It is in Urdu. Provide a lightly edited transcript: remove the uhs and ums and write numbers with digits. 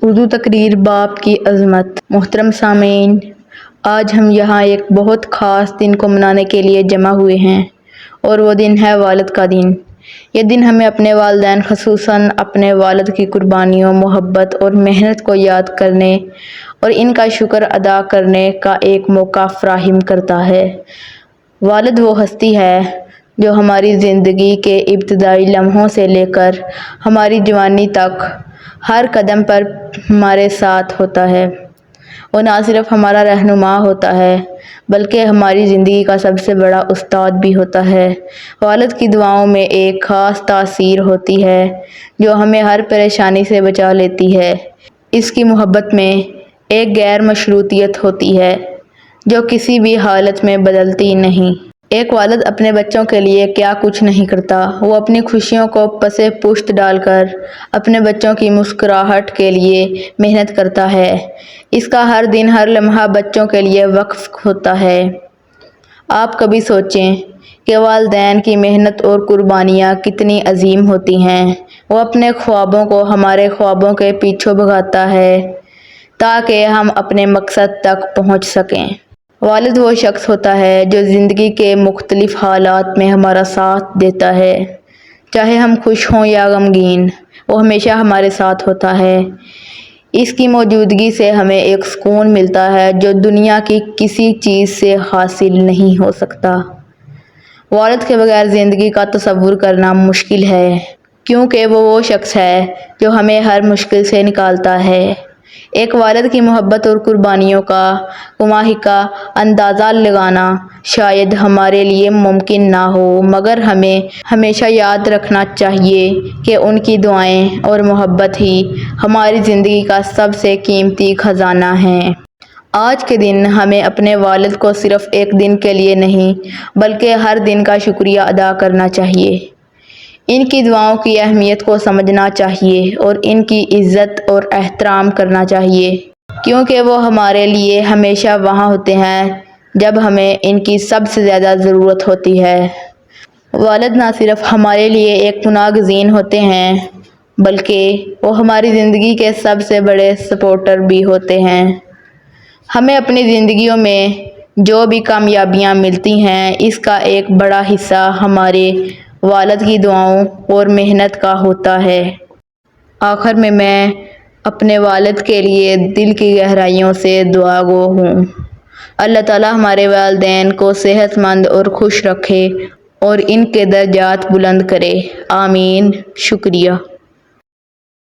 اردو تقریر باپ کی عظمت۔ محترم سامعین، آج ہم یہاں ایک بہت خاص دن کو منانے کے لیے جمع ہوئے ہیں اور وہ دن ہے والد کا دن۔ یہ دن ہمیں اپنے والدین، خصوصاً اپنے والد کی قربانیوں، محبت اور محنت کو یاد کرنے اور ان کا شکر ادا کرنے کا ایک موقع فراہم کرتا ہے۔ والد وہ ہستی ہے جو ہماری زندگی کے ابتدائی لمحوں سے لے کر ہماری جوانی تک ہر قدم پر ہمارے ساتھ ہوتا ہے۔ وہ نہ صرف ہمارا رہنما ہوتا ہے بلکہ ہماری زندگی کا سب سے بڑا استاد بھی ہوتا ہے۔ والد کی دعاؤں میں ایک خاص تاثیر ہوتی ہے جو ہمیں ہر پریشانی سے بچا لیتی ہے۔ اس کی محبت میں ایک غیر مشروطیت ہوتی ہے جو کسی بھی حالت میں بدلتی نہیں۔ ایک والد اپنے بچوں کے لیے کیا کچھ نہیں کرتا۔ وہ اپنی خوشیوں کو پس پشت ڈال کر اپنے بچوں کی مسکراہٹ کے لیے محنت کرتا ہے۔ اس کا ہر دن، ہر لمحہ بچوں کے لیے وقف ہوتا ہے۔ آپ کبھی سوچیں کہ والدین کی محنت اور قربانیاں کتنی عظیم ہوتی ہیں۔ وہ اپنے خوابوں کو ہمارے خوابوں کے پیچھے بھگاتا ہے تاکہ ہم اپنے مقصد تک پہنچ سکیں۔ والد وہ شخص ہوتا ہے جو زندگی کے مختلف حالات میں ہمارا ساتھ دیتا ہے، چاہے ہم خوش ہوں یا غمگین، وہ ہمیشہ ہمارے ساتھ ہوتا ہے۔ اس کی موجودگی سے ہمیں ایک سکون ملتا ہے جو دنیا کی کسی چیز سے حاصل نہیں ہو سکتا۔ والد کے بغیر زندگی کا تصور کرنا مشکل ہے، کیونکہ وہ شخص ہے جو ہمیں ہر مشکل سے نکالتا ہے۔ ایک والد کی محبت اور قربانیوں کا کماحقہ اندازہ لگانا شاید ہمارے لیے ممکن نہ ہو، مگر ہمیں ہمیشہ یاد رکھنا چاہیے کہ ان کی دعائیں اور محبت ہی ہماری زندگی کا سب سے قیمتی خزانہ ہیں۔ آج کے دن ہمیں اپنے والد کو صرف ایک دن کے لیے نہیں بلکہ ہر دن کا شکریہ ادا کرنا چاہیے۔ ان کی دعاؤں کی اہمیت کو سمجھنا چاہیے اور ان کی عزت اور احترام کرنا چاہیے، کیونکہ وہ ہمارے لیے ہمیشہ وہاں ہوتے ہیں جب ہمیں ان کی سب سے زیادہ ضرورت ہوتی ہے۔ والد نہ صرف ہمارے لیے ایک پناہ گزین ہوتے ہیں بلکہ وہ ہماری زندگی کے سب سے بڑے سپورٹر بھی ہوتے ہیں۔ ہمیں اپنی زندگیوں میں جو بھی کامیابیاں ملتی ہیں، اس کا ایک بڑا حصہ ہمارے والد کی دعاؤں اور محنت کا ہوتا ہے۔ آخر میں اپنے والد کے لیے دل کی گہرائیوں سے دعا گو ہوں۔ اللہ تعالیٰ ہمارے والدین کو صحت مند اور خوش رکھے اور ان کے درجات بلند کرے۔ آمین۔ شکریہ۔